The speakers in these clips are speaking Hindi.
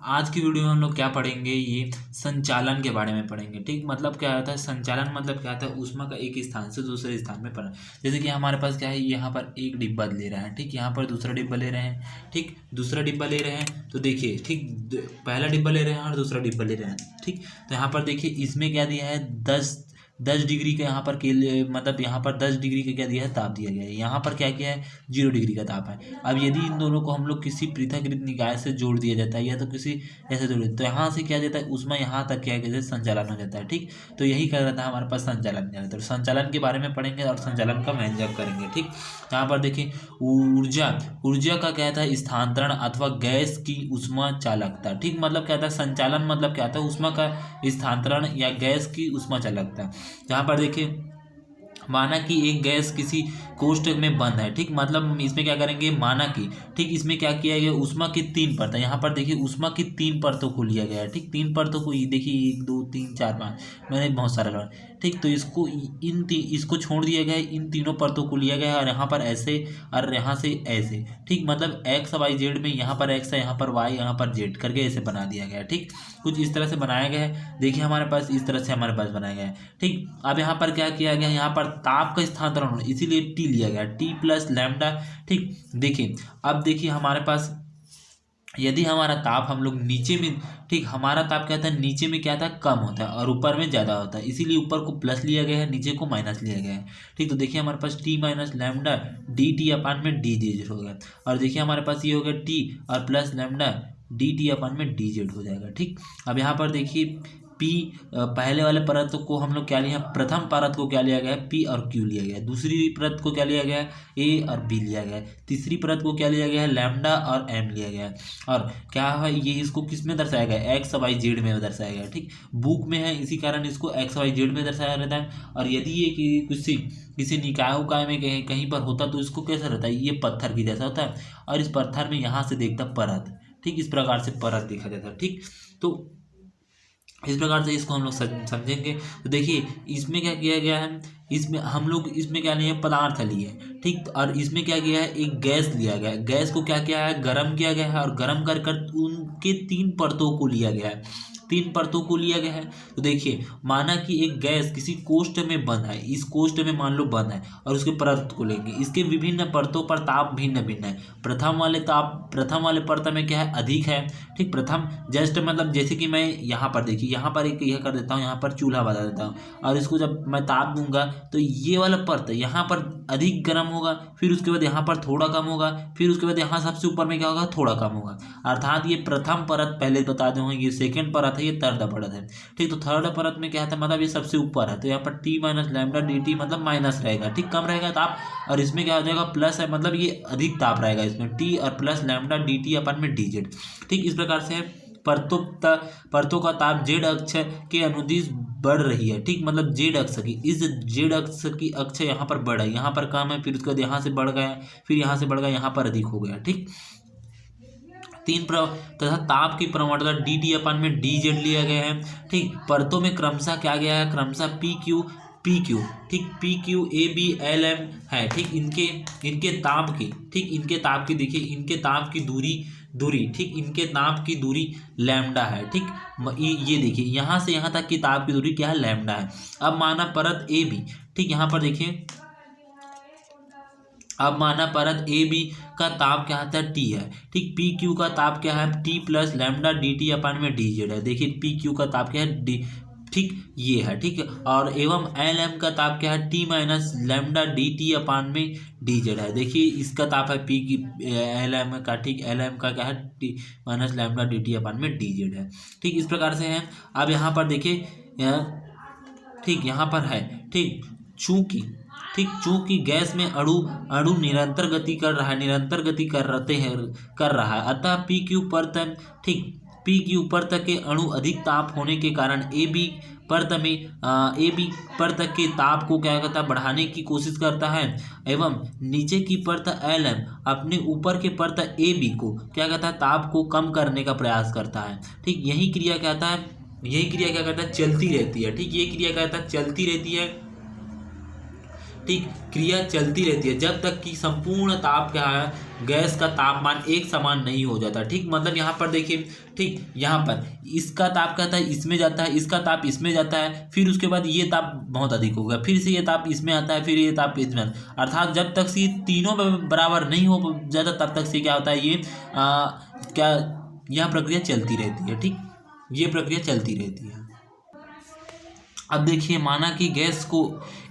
आज की वीडियो में हम लोग क्या पढ़ेंगे, ये संचालन के बारे में पढ़ेंगे। ठीक, मतलब क्या होता है संचालन, मतलब क्या होता है ऊष्मा का एक स्थान से दूसरे स्थान में पढ़ना। जैसे कि हमारे पास क्या है, यहाँ पर एक डिब्बा ले रहा है, ठीक, यहाँ पर दूसरा डिब्बा ले रहे हैं, ठीक, दूसरा डिब्बा ले रहे हैं, तो देखिए ठीक पहला डिब्बा ले रहे हैं और दूसरा डिब्बा ले रहे हैं, ठीक। तो यहाँ पर देखिए इसमें क्या दिया है, 10 डिग्री का यहाँ पर के लिए, मतलब यहाँ पर 10 डिग्री का क्या दिया है, ताप दिया गया है। यहाँ पर क्या किया है, 0 डिग्री का ताप है। अब यदि इन दोनों को हम लोग किसी पृथकृत निकाय से जोड़ दिया जाता है या तो किसी ऐसे जोड़ तो यहाँ से क्या जाता है, उसमें यहाँ तक क्या कहते हैं संचालन हो जाता है, ठीक। तो यही कर रहा था हमारे पास संचालन क्या रहता है, संचालन के बारे में पढ़ेंगे और संचालन का व्यंजक करेंगे, ठीक। यहाँ पर देखिए ऊर्जा ऊर्जा का क्या था, स्थानांतरण अथवा गैस की ऊष्मा चालकता, ठीक। मतलब क्या था संचालन, मतलब क्या था ऊष्मा का स्थानांतरण या गैस की ऊष्मा चालकता। यहाँ पर देखिए माना कि एक गैस किसी कोष्ठक में बंद है, ठीक। मतलब इसमें क्या करेंगे, माना कि, ठीक, इसमें क्या किया गया, ऊष्मा की 3 परतें, यहाँ पर देखिए ऊष्मा की 3 परतों को लिया गया है, ठीक। 3 परतों को ये देखिए 1 2 3 4 5 मैंने बहुत सारा लगा, ठीक। तो इसको छोड़ दिया गया है, इन तीनों परतों को लिया गया है और यहाँ पर ऐसे और यहाँ से ऐसे, ठीक। मतलब एक्स वाई जेड में यहाँ पर एक्स है, यहाँ पर वाई, यहाँ पर जेड करके ऐसे बना दिया गया है, ठीक। कुछ इस तरह से बनाया गया है। देखिए हमारे पास इस तरह से हमारे पास बनाया गया है, ठीक। अब यहाँ पर क्या किया गया, यहाँ पर ताप का स्थानांतरण होना, इसीलिए टी लिया गया, टी प्लस लैम्डा, ठीक। देखिए अब देखिए हमारे पास यदि हमारा ताप हम लोग नीचे में, ठीक, हमारा ताप क्या था, नीचे में क्या था, कम होता है और ऊपर में ज़्यादा होता है, इसीलिए ऊपर को प्लस लिया गया है, नीचे को माइनस लिया गया है, ठीक। तो देखिए हमारे पास T minus lambda D T अपान में डी जेड हो गया, और देखिए हमारे पास ये हो गया टी और प्लस लैम्डा डी टी अपान में डी जेड हो जाएगा, ठीक। अब यहाँ पर देखिए पी, पहले वाले परत को हम लोग क्या लिया, प्रथम परत को क्या लिया गया है, पी और क्यू लिया गया है। दूसरी परत को क्या लिया गया है, ए और बी लिया गया है। तीसरी परत को क्या लिया गया है, लैम्डा और एम लिया गया है। और क्या है, ये इसको किस में दर्शाया गया है, एक्स वाई जेड में दर्शाया गया है, ठीक। बुक में है, इसी कारण इसको एक्स वाई जेड में दर्शाया रहता है। और यदि ये किसी निकाय उकाय में कहीं पर होता तो इसको कैसा रहता है, ये पत्थर की जैसा होता है और इस पत्थर में यहाँ से देखता परत, ठीक, इस प्रकार से परत देखा जाता है, ठीक। तो इस प्रकार से इसको हम लोग समझेंगे। तो देखिए इसमें क्या किया गया है, इसमें हम लोग इसमें क्या लिए, पदार्थ लिए, ठीक। और इसमें क्या किया है, एक गैस लिया गया है, गैस को क्या किया है, गर्म किया गया है और गर्म कर कर उनके 3 परतों को लिया गया है, 3 परतों को लिया गया है। तो देखिए माना कि एक गैस किसी कोष्ठ में बंद है, इस कोष्ठ में मान लो बंद है और उसके परत को लेंगे, इसके विभिन्न परतों पर ताप भिन्न भिन्न है। प्रथम वाले परत में क्या है, अधिक है, ठीक। प्रथम जस्ट मतलब जैसे कि मैं यहाँ पर देखिए, यहाँ पर एक यह कर देता हूँ, यहाँ पर चूल्हा बता देता हूँ और इसको जब मैं ताप दूंगा तो ये वाला परत यहाँ पर अधिक गर्म होगा, फिर उसके बाद यहाँ पर थोड़ा कम होगा, फिर उसके बाद यहाँ सबसे ऊपर में क्या होगा, थोड़ा कम होगा। अर्थात ये प्रथम परत, पहले बता दूँ ये सेकेंड परत है, ये थर्ड परत है, ठीक। तो थर्ड परत में क्या है, मतलब ये सबसे ऊपर है, तो यहाँ पर T minus lambda D T मतलब माइनस रहेगा, ठीक, कम रहेगा ताप। और इसमें क्या हो जाएगा, प्लस है, मतलब ये अधिक ताप रहेगा इसमें, टी और प्लस लैम्डा डी टी अपन में डी जेड, ठीक। इस प्रकार से परतों का ताप जेड अक्ष के अनुदिश बढ़ रही है, ठीक। मतलब जेड अक्ष की, इस जेड अक्ष की अक्ष यहाँ पर बढ़ है, यहाँ पर कम है, फिर उसके बाद यहाँ से बढ़ गया, फिर यहाँ से बढ़ गया, यहाँ पर अधिक हो गया, ठीक। तथा ताप की प्रवणता डी टी अपान में डी जेड लिया गया है, ठीक। परतों में क्रमशः क्या गया है, क्रमशः पी क्यू, ठीक, P Q A B L M है, ठीक। इनके ताप की, ठीक, इनके ताप की, देखिए इनके ताप की दूरी, ठीक, इनके ताप की दूरी लैम्डा है, ठीक। ये देखिए यहाँ से यहाँ तक की ताप की दूरी क्या है, लैम्डा है। अब माना परत ए बी, ठीक, यहाँ पर देखिए अब माना परत ए बी का ताप क्या आता है, टी है, ठीक। पी क्यू का ताप क्या है, T plus lambda D T अपान में डी जेड है। देखिए पी क्यू का ताप क्या है, डी, ठीक, ये है, ठीक। और एवं एल एम का ताप क्या है, T minus lambda D T अपान में डी जेड है। देखिए इसका ताप है पी की एल एम का, ठीक, एल एम का क्या है, T minus lambda D T अपान में डी जेड है, ठीक। इस प्रकार से है। अब यहाँ पर देखिए ठीक, यहाँ पर है, ठीक, चूंकि गैस में अणु निरंतर गति कर रहा है, अतः पी क्यू पर तक, ठीक, पी क्यू पर तक के अणु अधिक ताप होने के कारण ए बी परत के ताप को क्या करता है, बढ़ाने की कोशिश करता है, एवं नीचे की परत एल एम अपने ऊपर के परत ए बी को क्या करता है, ताप को कम करने का प्रयास करता है, ठीक। यही क्रिया क्या करता है, चलती रहती है, ठीक। ये क्रिया क्या करता है, चलती रहती है। ठीक क्रिया चलती रहती है जब तक कि संपूर्ण ताप क्या है, गैस का तापमान एक समान नहीं हो जाता। ठीक मतलब यहाँ पर देखिए, ठीक यहाँ पर इसका ताप कहता है इसमें जाता है, इसका ताप इसमें जाता है, फिर उसके बाद ये ताप बहुत अधिक होगा, फिर से ये ताप इसमें आता है, फिर ये ताप इसमें अर्थात जब तक से ये तीनों में बराबर नहीं हो जाता तब तक से क्या होता है, ये क्या यह प्रक्रिया चलती रहती है। ठीक ये प्रक्रिया चलती रहती है। अब देखिए, माना कि गैस को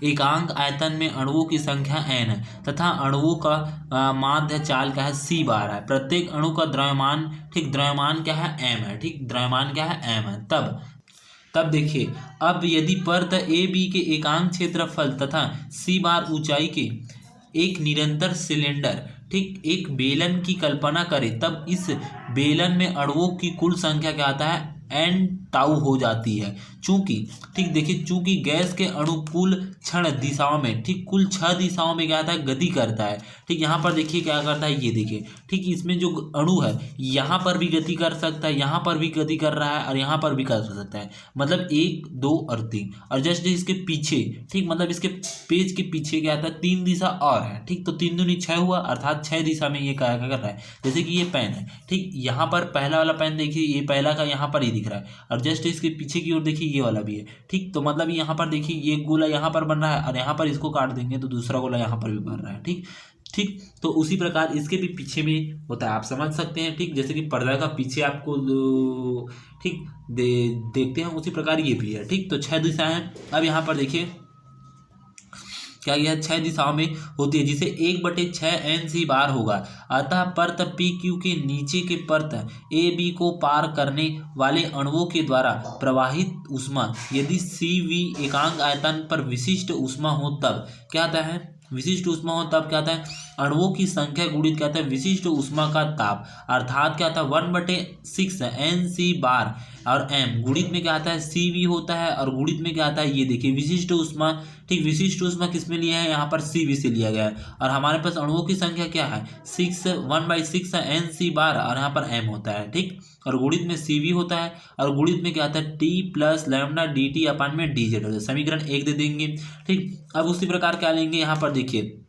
एकांक आयतन में अणुओं की संख्या n है तथा अणुओं का माध्य चाल क्या है, c बार है। प्रत्येक अणु का द्रव्यमान, ठीक द्रव्यमान क्या है, m है। ठीक द्रव्यमान क्या है, m है। तब देखिए, अब यदि परत ए बी के एकांक क्षेत्रफल तथा c बार ऊंचाई के एक निरंतर सिलेंडर, ठीक एक बेलन की कल्पना करें, तब इस बेलन में अणुओं की कुल संख्या क्या आता है, n टाउ हो जाती है। चूंकि ठीक देखिए, चूंकि गैस के अणु कुल 6 दिशाओं में, ठीक कुल 6 दिशाओं में क्या आता है, गति करता है। ठीक यहाँ पर देखिए क्या करता है, ये देखिए, ठीक इसमें जो अणु है यहाँ पर भी गति कर सकता है, यहाँ पर भी गति कर रहा है और यहाँ पर भी कर सकता है। मतलब 1 2 और 3, और जस्ट इसके पीछे, ठीक मतलब इसके पेज के पीछे क्या आता है, 3 दिशा और है। ठीक तो 3 दूनी 6 हुआ, अर्थात 6 दिशा में ये क्या कर रहा है। जैसे कि ये पेन है, ठीक यहाँ पर पहला वाला पेन देखिए, ये पहला का यहाँ पर ही दिख रहा है, और जस्ट इसके पीछे की ओर देखिए ये वाला भी है। ठीक तो मतलब यहाँ पर देखिए, ये गोला यहाँ पर बन रहा है और यहाँ पर इसको काट देंगे तो दूसरा गोला यहाँ पर भी बन रहा है। ठीक तो उसी प्रकार इसके भी पीछे में होता है, आप समझ सकते हैं। ठीक जैसे कि पर्दा का पीछे आपको ठीक देखते हैं, उसी प्रकार ये भी है। ठीक तो 6 दिशाएं हैं। अब यहाँ पर देखिए क्या, यह 6 दिशाओं में होती है, जिसे 1/6 NC बार होगा। अतः परत PQ के नीचे के परत AB को पार करने वाले अणुओं के द्वारा प्रवाहित ऊष्मा यदि CV एकांक आयतन पर विशिष्ट ऊष्मा हो तब क्या आता है, विशिष्ट ऊष्मा हो तब क्या आता है, अणुओं की संख्या गुणित क्या आता है, विशिष्ट ऊष्मा का ताप, अर्थात क्या आता है 1/6 NC बार और m गुणित में क्या आता है, CV होता है, और गुणित में क्या आता है, ये देखिए विशिष्ट ऊष्मा। ठीक विशिष्ट ऊष्मा किस में लिया है, यहाँ पर CV से लिया गया है, और हमारे पास अणुओं की संख्या क्या है, 1/6 NC बार, और यहाँ पर m होता है। ठीक और गुणित में CV होता है, और गुणित में क्या आता है, T + लैम्डा dt अपन में dz होता है। समीकरण 1 दे देंगे। ठीक अब उसी प्रकार क्या लेंगे, यहाँ पर देखिए,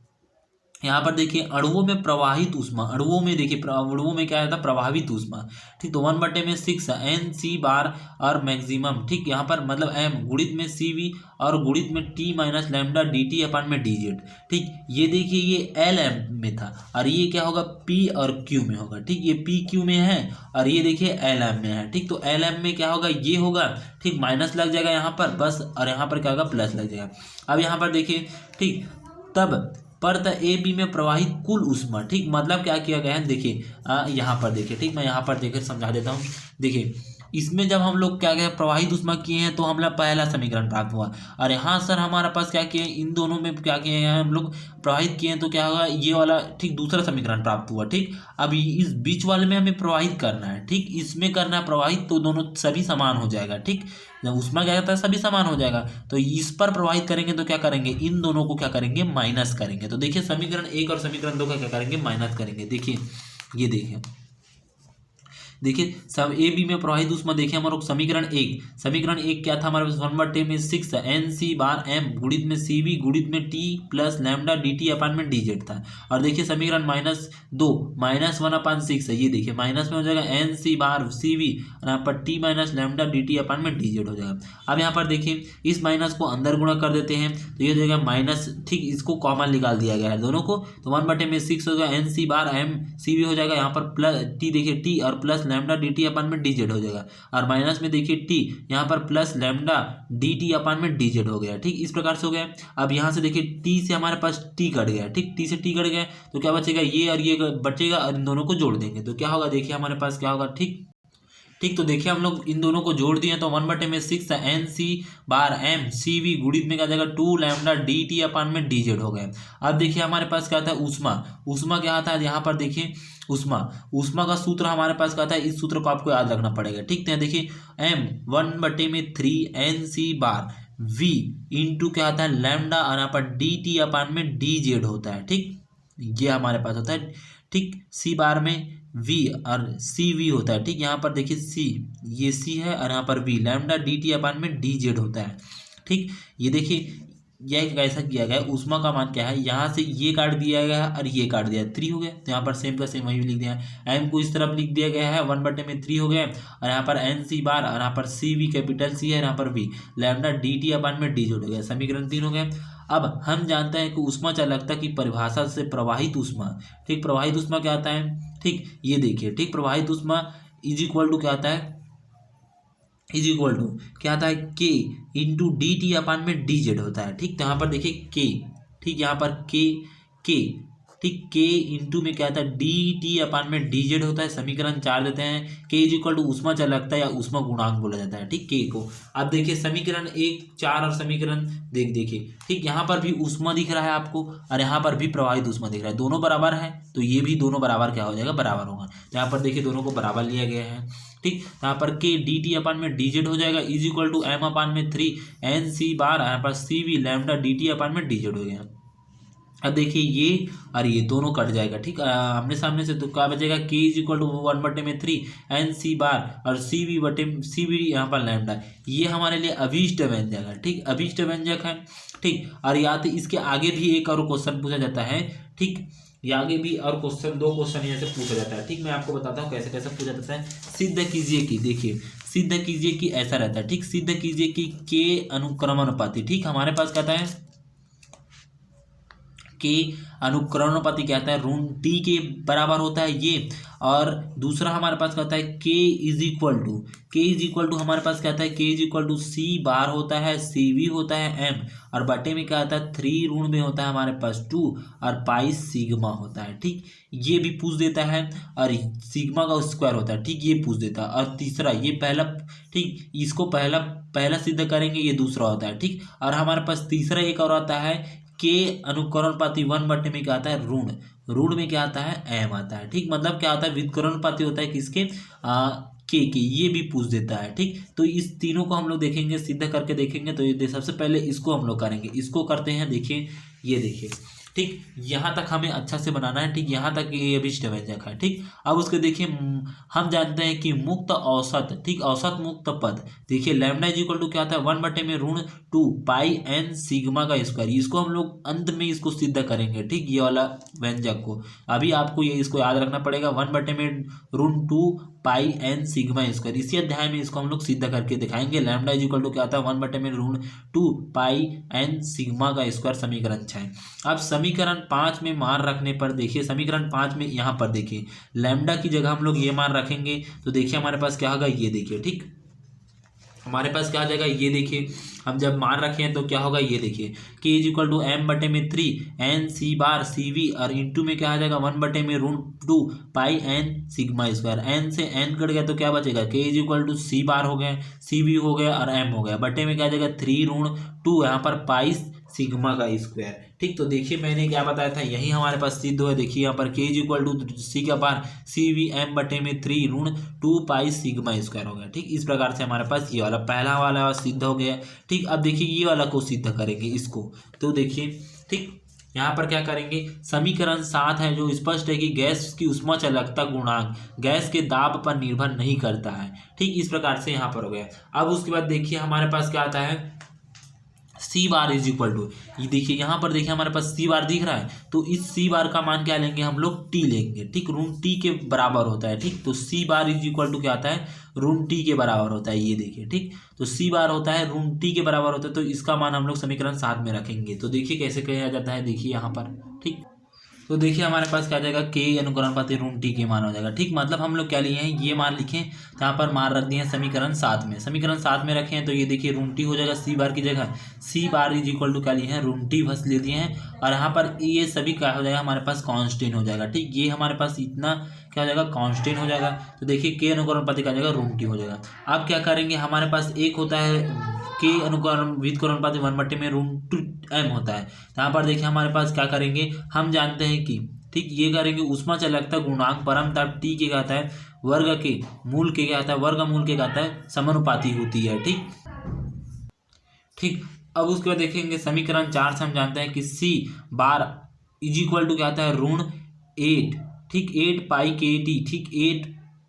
यहाँ पर देखिए अणुओं में प्रवाहित ऊष्मा, अणुओं में देखिए अणुओं में क्या आता है, प्रभावित ऊष्मा। ठीक तो 1/6 NC बार और मैक्सिमम, ठीक यहाँ पर मतलब m गुणित में CV और गुणित में T - लैम्डा dt अपन में dz। ठीक ये देखिए, ये LM में था और ये क्या होगा, P और Q में होगा। ठीक ये PQ में है और ये देखिए LM में है। ठीक तो LM में क्या होगा, ये होगा, ठीक माइनस लग जाएगा यहाँ पर बस, और यहाँ पर क्या होगा, प्लस लग जाएगा। अब यहाँ पर देखिए, ठीक तब परत ए बी में प्रवाहित कुल ऊष्मा, ठीक मतलब क्या किया गया है, देखिए यहाँ पर देखिए, ठीक मैं यहाँ पर देखिए समझा देता हूँ। देखिए इसमें जब हम लोग क्या गया प्रवाहित ऊष्मा किए हैं तो हम लोग पहला समीकरण प्राप्त हुआ, और यहाँ सर हमारे पास क्या किए, इन दोनों में क्या किए हैं हम लोग प्रवाहित किए हैं, तो क्या होगा, ये वाला ठीक दूसरा समीकरण प्राप्त हुआ। ठीक अब इस बीच वाले में हमें प्रवाहित करना है, ठीक इसमें करना है प्रवाहित, तो दोनों सभी समान हो जाएगा। ठीक उसमें क्या कहता है, सभी समान हो जाएगा, तो इस पर प्रवाहित करेंगे तो क्या करेंगे, इन दोनों को क्या करेंगे, माइनस करेंगे। तो देखिए समीकरण 1 और समीकरण 2 का क्या करेंगे, माइनस करेंगे। देखिए ये देखिए सब ए बी में प्रवाहित ऊष्मा, देखिए हमारा समीकरण 1 क्या था हमारे पास, 1/6 NC बार m गुणित में CV गुणित में T + लैम्डा dt अपन में dz था। और देखिए समीकरण -2 -1/6 है, ये देखिए माइनस में हो जाएगा NC बार CV और यहाँ पर T - लैम्डा dt अपन में dz हो जाएगा। अब यहाँ पर देखिए इस माइनस को अंदर गुणा कर देते हैं तो ये हो जाएगा माइनस, ठीक इसको कॉमन निकाल दिया गया है दोनों को, तो 1/6 हो जाएगा NC बार m CV हो जाएगा, यहाँ पर प्लस T देखिए T और प्लस लैम्डा dt अपन में dz हो जाएगा, और माइनस में देखिए T यहाँ पर प्लस लैम्डा dt अपन में dz हो गया। ठीक इस प्रकार से हो गया। अब यहाँ से देखिए T से हमारे पास T कट गया, ठीक T से T कट गया तो क्या बचेगा, ये और ये बचेगा, और इन दोनों को जोड़ देंगे तो क्या होगा, देखिए हमारे पास क्या होगा। ठीक तो देखिए हम लोग इन दोनों को जोड़ दिए तो 1/6 NC बार m CV गुणित में क्या जाएगा 2 लैम्डा dt अपन में dz हो गया। अब देखिए हमारे पास क्या आता है, ऊष्मा क्या आता है, यहाँ पर देखिए ऊष्मा का सूत्र हमारे पास क्या आता है, इस सूत्र को आपको याद रखना पड़ेगा। ठीक है देखिए m 1/3 NC बार v इंटू क्या आता है लैम्डा, और यहाँ पर dt अपन में dz होता है। ठीक ये हमारे पास होता है। ठीक C बार में V और CV होता है। ठीक यहाँ पर देखिए C, ये C है और यहाँ पर V लैम्डा dt अपन में dz होता है। ठीक ये देखिए यह कैसा किया गया है, ऊष्मा का मान क्या है, यहाँ से ये काट दिया गया है और ये काट दिया है, 3 हो गया। तो यहाँ पर सेम का सेम वही लिख दिया है। एम को इस तरफ लिख दिया गया है 1/3 हो गया, और यहाँ पर एन सी बार, और यहाँ पर सी वी कैपिटल सी है, यहाँ पर वी लैम्डा डी टी अपन में डी जुड़ गया। समीकरण 3 हो गया। अब हम जानते हैं कि ऊष्मा चालकता की परिभाषा से प्रवाहित ऊष्मा, ठीक, प्रवाहित ऊष्मा क्या आता है, ठीक, ये देखिए, ठीक, प्रवाहित ऊष्मा इज इक्वल टू क्या आता है, इज इक्वल टू क्या आता है, के इंटू डी टी अपान में डी जेड होता है, ठीक। तो यहाँ पर देखिए के, ठीक, यहाँ पर के, ठीक, के इंटू में क्या आता है, डी टी अपान में डी जेड होता है। समीकरण 4 देते हैं, के इज इक्वल टू ऊष्मा चालकता या ऊष्मा गुणांक बोला जाता है, ठीक, के को। अब देखिए समीकरण 1, 4 और समीकरण देखिए, ठीक, यहाँ पर भी ऊष्मा दिख रहा है आपको, और यहाँ पर भी प्रवाहित ऊष्मा दिख रहा है, दोनों बराबर है, तो ये भी दोनों बराबर क्या हो जाएगा, बराबर होगा। तो यहाँ पर देखिए दोनों को बराबर लिया गया है, ठीक। यहाँ पर के डी टी अपान में डी जेड हो जाएगा इज इक्वल टू एम अपान में 3 एन सी बार, यहाँ पर सी वी लैम्डा डी टी अपान में डी जेड हो गया। अब देखिए ये और ये दोनों कट जाएगा, ठीक, आमने सामने से, तो क्या बचेगा, K is equal to 1/3 N C bar और सी वी यहाँ पर लैम्डा, ये हमारे लिए अभीष्ट व्यंजक है, ठीक, अभीष्ट व्यंजक है, ठीक। और या तो इसके आगे भी एक और क्वेश्चन पूछा जाता है, ठीक, ये आगे भी और क्वेश्चन, 2 क्वेश्चन यहाँ से पूछा जाता है, ठीक। मैं आपको बताता हूँ कैसे कैसे पूछा जाता है। सिद्ध कीजिए कि, देखिए सिद्ध कीजिए कि ऐसा रहता है, ठीक, सिद्ध कीजिए कि के अनुक्रमानुपाती, ठीक, हमारे पास कहता है के अनुक्रमानुपाती क्या आता है, ऋण टी के बराबर होता है ये, और दूसरा हमारे पास कहता है के इज इक्वल टू हमारे पास कहता है के इज इक्वल टू सी बार होता है, सी वी होता है एम, और बटे में क्या आता है 3 ऋण में होता है हमारे पास 2 और पाई सिग्मा होता है, ठीक। ये भी पूछ देता है, और सिग्मा का स्क्वायर होता है, ठीक, ये पूछ देता है। और तीसरा ये पहला, ठीक, इसको पहला सिद्ध करेंगे, ये दूसरा होता है, ठीक। और हमारे पास तीसरा एक और आता है के अनुकरणपाती 1 में क्या आता है, ऋण में क्या आता है, एम आता है, ठीक। मतलब क्या आता है, व्युत्क्रमणपाती होता है किसके, के, ये भी पूछ देता है, ठीक। तो इस तीनों को हम लोग देखेंगे, सिद्ध करके देखेंगे। तो ये सबसे पहले इसको हम लोग करेंगे, इसको करते हैं, देखिए ये देखिए, ठीक, यहाँ तक हमें अच्छा से बनाना है, ठीक, यहाँ तक ये अभिष्ट व्यंजक है, ठीक। अब उसके देखिए हम जानते हैं कि मुक्त औसत, ठीक, औसत मुक्त पद, देखिए लैम्डा इज इक्वल टू क्या आता है, 1/2 पाई एन सिग्मा का स्क्वायर, इसको हम लोग अंत में इसको सिद्ध करेंगे, ठीक, ये वाला व्यंजक को। अभी आपको ये इसको याद रखना पड़ेगा, 1/2 पाई एन सिग्मा स्क्वायर, इसी अध्याय में इसको हम लोग सिद्ध करके दिखाएंगे। लैम्डा इज इक्वल टू क्या आता है, 1/2 पाई एन सिग्मा का स्क्वायर, समीकरण 6। अब समीकरण 5 में मान रखने पर देखिए, समीकरण 5 में यहाँ पर देखिए लैम्डा की जगह हम लोग ये मान रखेंगे, तो देखिए हमारे पास क्या होगा, ये देखिए, ठीक, हमारे पास क्या आ जाएगा, ये देखिए हम जब मान रखे हैं तो क्या होगा, ये देखिए K is equal to m/3 N C bar C V, और इंटू में क्या आ जाएगा 1/2 pi N sigma square, N से एन कट गया तो क्या बचेगा, K is equal to C bar हो गया, सी वी हो गया और एम हो गया, बटे में क्या आ जाएगा 3 यहाँ पर पाई सिग्मा का स्क्वायर, ठीक। तो देखिए मैंने क्या बताया था, यही हमारे पास सिद्ध हुआ। देखिए यहाँ पर के इज इक्वल टू सी का बार सी वी एम बटे में 3 पाई सिग्मा स्क्वायर हो गया, ठीक। इस प्रकार से हमारे पास ये वाला पहला वाला सिद्ध हो गया, ठीक। अब देखिए ये वाला को सिद्ध करेंगे इसको, तो देखिए, ठीक, यहाँ पर क्या करेंगे, समीकरण 7 है जो स्पष्ट है कि गैस की ऊष्मा चालकता गुणांक गैस के दाब पर निर्भर नहीं करता है, ठीक। इस प्रकार से यहाँ पर हो गया। अब उसके बाद देखिए हमारे पास क्या आता है, सी बार इज इक्वल टू, ये देखिए यहाँ पर देखिए हमारे पास सी बार दिख रहा है, तो इस सी बार का मान क्या लेंगे हम लोग, टी लेंगे, ठीक, ऋण टी के बराबर होता है, ठीक। तो सी बार इज इक्वल टू क्या आता है, ऋण टी के बराबर होता है, ये देखिए, ठीक। तो सी बार होता है ऋण टी के बराबर होता है, तो इसका मान हम लोग समीकरण 7 में रखेंगे। तो देखिए कैसे किया जाता है, देखिए यहाँ पर, ठीक। तो देखिए हमारे पास क्या आ जाएगा, के अनुकरणपाती ऋण टी के मान हो जाएगा, ठीक। मतलब हम लोग क्या लिए हैं, ये मान लिखे, यहाँ पर मान रख दिए हैं समीकरण 7 में, समीकरण 7 में रखे हैं, तो ये देखिए ऋण टी हो जाएगा सी बार की जगह, सी बार इज इक्वल टू क्या लिए हैं, ऋण टी बस ले दिए हैं, और यहाँ पर ये सभी क्या हो जाएगा, हमारे पास कांस्टेंट हो जाएगा, ठीक। ये हमारे पास इतना क्या हो जाएगा, कांस्टेंट हो जाएगा। तो देखिए के अनुकरणपाती क्या हो जाएगा, ऋण टी हो जाएगा। अब क्या करेंगे, हमारे पास एक होता है के व्युत्क्रमणपाती 1/√m होता है। यहाँ पर देखिए हमारे पास क्या करेंगे, हम जानते हैं कि, ठीक, ये करेंगे ऊष्मा चालकता गुणांक परम ताप टी के क्या आता है, वर्ग के मूल के क्या आता है, वर्गमूल के क्या आता है, समानुपाती होती है, ठीक, ठीक। अब उसके बाद देखेंगे समीकरण 4 से हम जानते हैं कि सी बार इज इक्वल टू क्या आता है, ऋण 8, ठीक, 8 पाई के टी, ठीक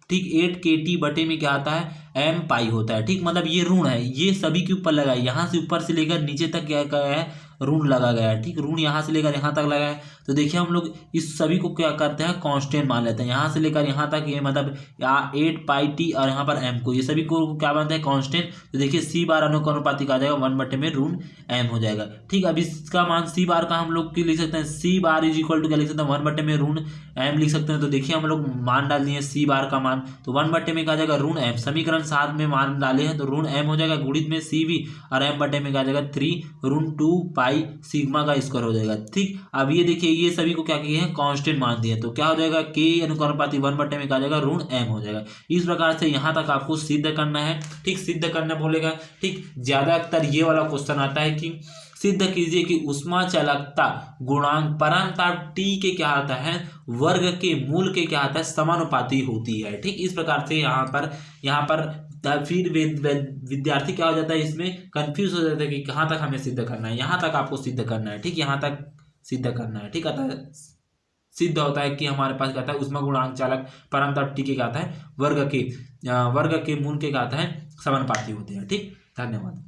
8 के टी बटे में क्या आता है, एम पाई होता है, ठीक। मतलब ये ऋण है, ये सभी के ऊपर लगा है, यहाँ से ऊपर से लेकर नीचे तक क्या है, ऋण लगा गया है, ठीक, ऋण यहाँ से लेकर यहाँ तक लगा है। तो देखिए हम लोग इस सभी को क्या करते हैं, कांस्टेंट मान लेते हैं। यहाँ से लेकर यहाँ तक ये मतलब 8 पाई टी और यहाँ पर एम को, ये सभी को क्या बनता है, कांस्टेंट। तो देखिए सी बार अनुपातिक आ जाएगा 1/में ऋण एम हो जाएगा, ठीक। अब इसका मान सी बार का हम लोग की लिख सकते हैं, सी बार इज इक्वल टू क्या लिख सकते हैं, 1/में ऋण एम लिख सकते हैं। तो देखिए हम लोग मान डाल दिए सी बार का मान, तो 1/में क्या जाएगा, ऋण एम। समीकरण 7 में मान डाले हैं तो ऋण एम हो जाएगा, गुणित में सी भी, और एम बटे में क्या जाएगा 3 ऋण 2 पाई सिग्मा का स्क्वायर हो जाएगा, ठीक। अब ये देखिए ये सभी को क्या किए हैं, कांस्टेंट मान दिए, तो क्या हो जाएगा, के अनुपाती 1/में क्या जाएगा, ऋण एम हो जाएगा। इस प्रकार से यहाँ तक आपको सिद्ध करना है, ठीक, सिद्ध करना बोलेगा, ठीक। ज्यादातर ये वाला क्वेश्चन आता है कि सिद्ध कीजिए कि ऊष्मा चालकता गुणांक परंतर टी के क्या आता है, वर्ग के मूल के क्या आता है, समानुपाती होती है, ठीक। इस प्रकार से यहाँ पर फिर विद्यार्थी क्या हो जाता है, इसमें कंफ्यूज हो जाता है कि कहाँ तक हमें सिद्ध करना है। यहाँ तक आपको सिद्ध करना है, ठीक, यहाँ तक सिद्ध करना है, ठीक। अतः सिद्ध होता है कि हमारे पास क्या आता है, ऊष्मा गुणांक चालक परंतर टी के क्या आता है, वर्ग के मूल के क्या आता है, समानुपाती होते हैं, ठीक। धन्यवाद।